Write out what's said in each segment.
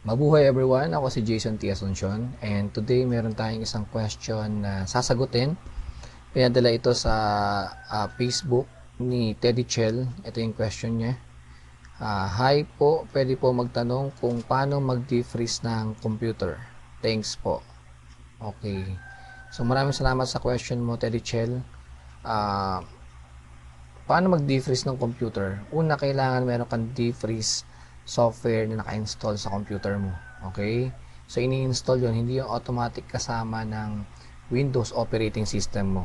Mabuhay everyone, ako si Jason T. Asuncion and today meron tayong isang question na sasagutin. Pinadala ito sa Facebook ni Teddy Chell. Ito yung question niya. Hi po, pwede po magtanong kung paano mag-defreeze ng computer. Thanks po. Okay. So maraming salamat sa question mo, Teddy Chell. Paano mag-defreeze ng computer? Una, kailangan meron kang defreeze software na naka-install sa computer mo. Okay? So, ini-install yun. Hindi yung automatic kasama ng Windows operating system mo.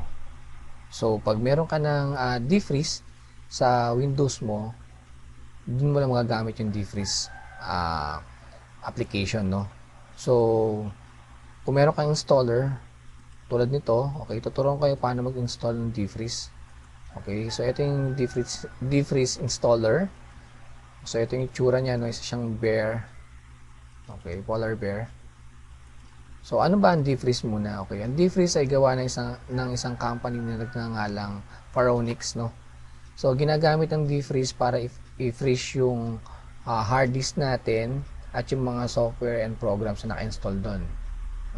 So, pag meron ka ng defreeze sa Windows mo, dun mo lang magagamit yung defreeze application, no? So, kung meron kang installer, tulad nito, okay, tuturuan kayo paano mag-install ng defreeze. Okay, so ito yung defreeze installer. So ito yung itsura niya, no? Isa siyang bear. Okay, polar bear. So ano ba ang defreeze muna? Okay, ang defreeze ay gawa ng isang company na nagngangalang Pharonix, no? So ginagamit ang defreeze para i-freeze yung hard disk natin at yung mga software and programs na naka-install doon.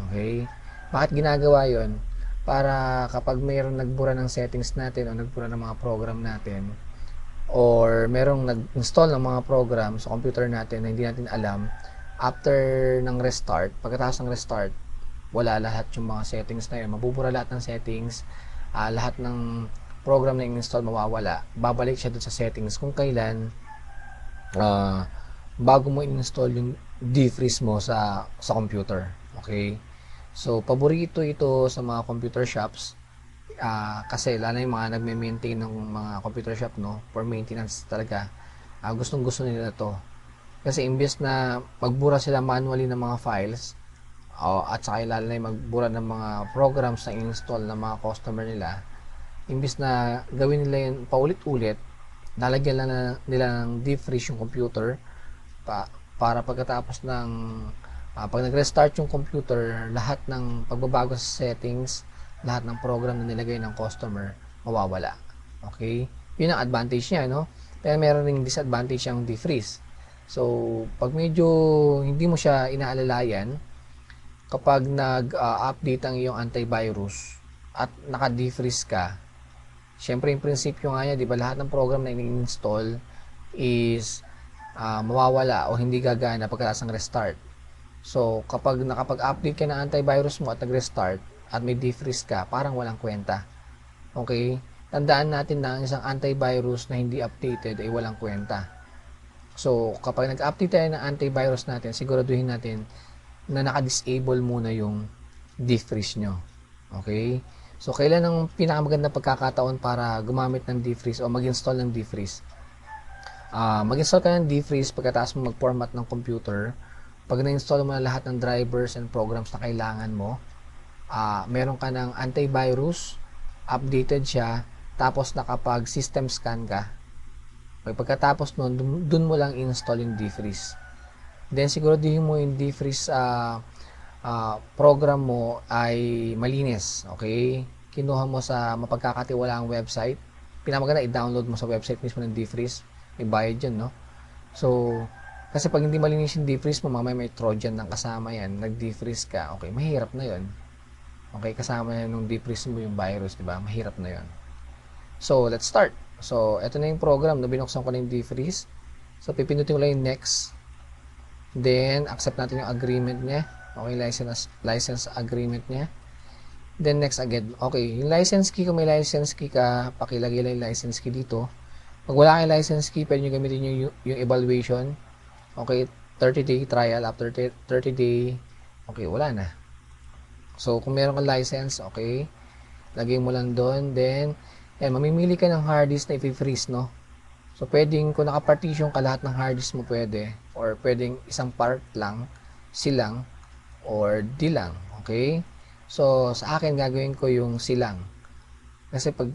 Okay? Bakit ginagawa 'yon? Para kapag mayroong nagbura ng settings natin o nagbura ng mga program natin or merong nag-install ng mga program sa computer natin na hindi natin alam, after ng restart, pagkatapos ng restart, wala lahat yung mga settings na yun. Mabubura lahat ng settings, lahat ng program na in-install mawawala. Babalik siya dun sa settings kung kailan bago mo in-install yung defreeze mo sa computer. Okay? So, paborito ito sa mga computer shops kasi lalo yung mga nagme-maintain ng mga computer shop, no, for maintenance talaga. Gustong-gusto nila to. Kasi imbes na magbura sila manually ng mga files at saka lalo na yung magbura ng mga programs na install ng mga customer nila, imbes na gawin nila yun paulit-ulit, lalagyan lang nila ng defreeze yung computer para pagkatapos ng pag nag-restart yung computer, lahat ng pagbabago sa settings, lahat ng program na nilagay ng customer, mawawala. Okay? Yun ang advantage niya, no? Pero meron ring disadvantage yung defreeze. So, pag medyo hindi mo siya inaalalayan, kapag nag-update ang iyong antivirus at naka-defreeze ka, syempre yung prinsipyo nga niya, di ba, lahat ng program na in-install is mawawala o hindi gagana pagkatapos ng restart. So, kapag nakapag-update ka ng antivirus mo at nag-restart at may defreeze ka, parang walang kwenta. Okay? Tandaan natin na ang isang antivirus na hindi updated ay walang kwenta. So, kapag nag-update tayo ng antivirus natin, siguraduhin natin na naka-disable muna yung defreeze nyo. Okay? So, kailan ang pinakamagandang pagkakataon para gumamit ng defreeze o mag-install ng defreeze? Mag-install ka ng defreeze pagkatapos mo mag-format ng computer. Pag na-install mo na lahat ng drivers and programs na kailangan mo, meron ka ng antivirus, updated siya, tapos nakapag system scan ka. Pagkatapos nun, dun mo lang install yung defreeze. Then siguraduhin mo yung defreeze program mo ay malinis. Okay? Kinuha mo sa mapagkakatiwalaang website. Pinamaganda, i-download mo sa website mismo ng defreeze. May bayad yun, no? So, kasi pag hindi malinis yung defreeze mo, mamaya may Trojan ng kasama yan, nag-defreeze ka, okay, mahirap na yon. Okay, kasama yan nung defreeze mo yung virus, di ba? Mahirap na yon. So, let's start. So, ito na yung program na binuksan ko na yung defreeze. So, pipindutin ko lang yung next. Then, accept natin yung agreement niya. Okay, license agreement niya. Then, next again. Okay, yung license key, kung may license key ka, pakilagay lang yung license key dito. Pag wala kayong license key, pwede nyo gamitin yung evaluation. Okay, 30-day trial. After 30-day, okay, wala na. So, kung meron kang license, okay, lagay mo lang doon. Then, mamimili ka ng hard disk na i-freeze, no? So, pwedeng, kung naka-partition ka lahat ng hard disk mo, pwede. Or pwedeng isang part lang, silang, or di lang. Okay? So, sa akin, gagawin ko yung silang. Kasi pag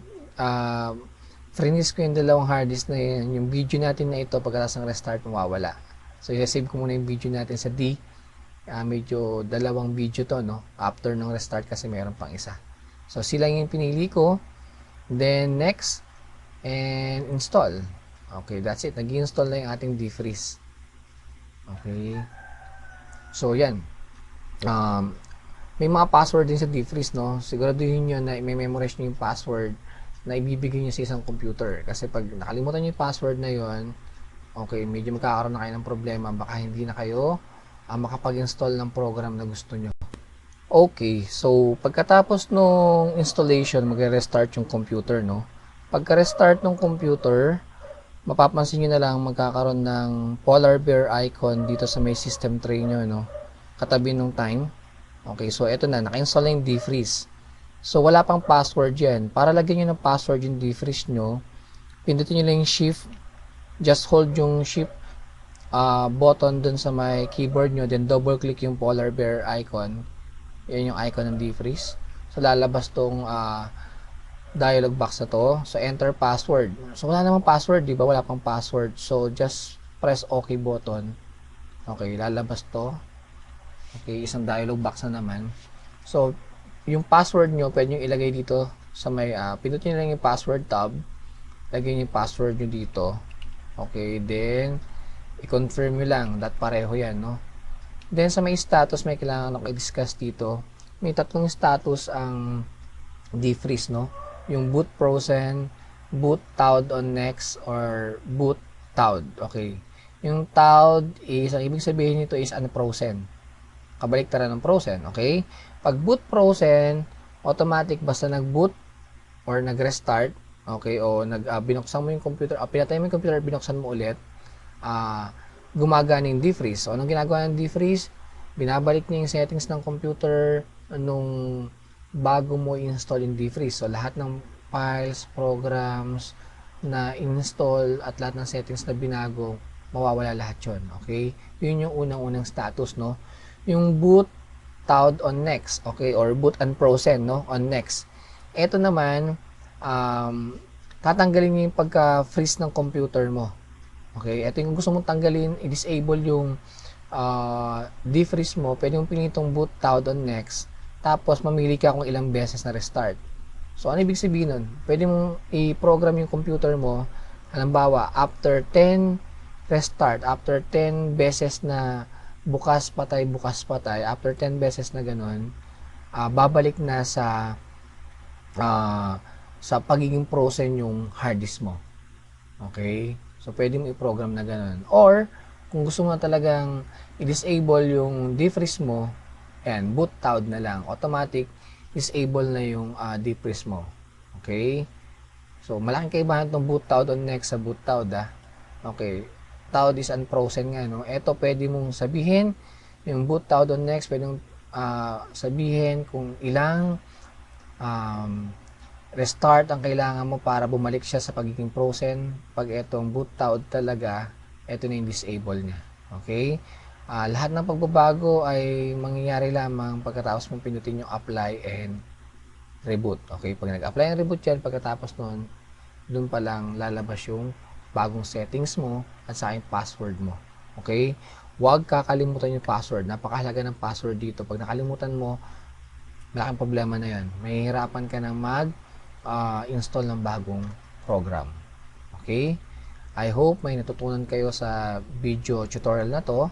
freeze ko yung dalawang hard disk na yun, yung video natin na ito, pagkatapos ng restart, mawawala. So, i-save ko muna yung video natin sa D. Medyo dalawang video to, no? After ng restart kasi meron pang isa. So, silang yung pinili ko. Then, next. And install. Okay, that's it. Nag-install na yung ating defreeze. Okay. So, yan. Um, may mga password din sa defreeze, no? Siguraduhin nyo na i-memorize nyo yung password na ibibigay nyo sa isang computer. Kasi pag nakalimutan nyo yung password na yon, okay, medyo magkakaroon na kayo ng problema. Baka hindi na kayo makapag-install ng program na gusto nyo. Okay, so pagkatapos nung installation, magre-restart yung computer, no? Pagka-restart ng computer, mapapansin nyo na lang magkakaroon ng polar bear icon dito sa may system tray nyo, no? Katabi nung time. Okay, so eto na, naka-install na yung defreeze. So wala pang password yan. Para lagyan nyo ng password yung defreeze nyo, pindutin nyo lang yung shift, just hold yung shift button dun sa may keyboard nyo, then double click yung polar bear icon. Yan yung icon ng defreeze. So lalabas tong dialog box na to. So enter password. So wala namang password, di ba? Wala pang password. So just press OK button. Okay, lalabas to. Okay, isang dialog box na naman. So yung password nyo, pwede nyo ilagay dito sa may, pindutin nyo lang yung password tab. Lagyan yung password nyo dito. Okay, then i-confirm nyo lang that pareho yan, no? Then sa may status, may kailangan ako i-discuss dito. May tatlong status ang defreeze, no? Yung boot frozen, boot towed on next, or boot towed. Okay. Yung towed is, ang ibig sabihin nito is unfrozen. Kabaliktaran ng frozen, okay? Pag boot frozen, automatic basta nag-boot or nag-restart, okay, o binuksan mo yung computer, pinatay mo yung computer, binuksan mo ulit, gumagana yung defreeze. So, anong ginagawa ng defreeze? Binabalik niya yung settings ng computer nung bago mo i-install yung defreeze. So, lahat ng files, programs na install at lahat ng settings na binago, mawawala lahat yun. Okay? Yun yung unang-unang status, no? Yung boot towed on next, okay? Or boot unfrozen, no? On next. Ito naman, tatanggalin niyo yung pagka-freeze ng computer mo. Okay, ito yung gusto mong tanggalin, i-disable yung defreeze mo, pwede mong piliin itong boot towed on next, tapos mamili ka kung ilang beses na restart. So, ano ibig sabihin nun? Pwede mong i-program yung computer mo, halimbawa, after 10 restart, after 10 beses na bukas patay, after 10 beses na ganun, babalik na sa pagiging frozen yung hard disk mo. Okay? So, pwede mo i-program na ganun. Or, kung gusto mo talagang i-disable yung defreeze mo, and boot towed na lang, automatic, disable na yung defreeze mo. Okay? So, malaking kaibahan itong boot towed on next sa boot towed, Okay. Towed is unfrozen nga, no? Ito, pwede mong sabihin, yung boot towed on next, pwede mong sabihin kung ilang restart ang kailangan mo para bumalik siya sa pagiging frozen. Pag itong boot towed talaga, ito na yung disable niya. Okay? Lahat ng pagbabago ay mangyayari lamang pagkatapos mong pindutin yung apply and reboot. Okay? Pag nag-apply and reboot yan, pagkatapos nun, dun pa lang lalabas yung bagong settings mo at sa yung password mo. Okay? Huwag kakalimutan yung password. Napakahalaga ng password dito. Pag nakalimutan mo, malaking problema na yan. Mahihirapan ka ng install ng bagong program. Okay? I hope may natutunan kayo sa video tutorial na to.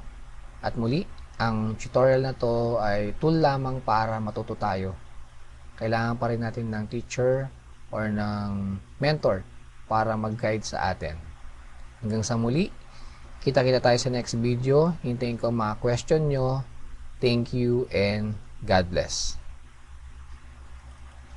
At muli, ang tutorial na to ay tool lamang para matuto tayo. Kailangan pa rin natin ng teacher or ng mentor para mag-guide sa atin. Hanggang sa muli, kita-kita tayo sa next video. Hintayin ko mga question nyo. Thank you and God bless.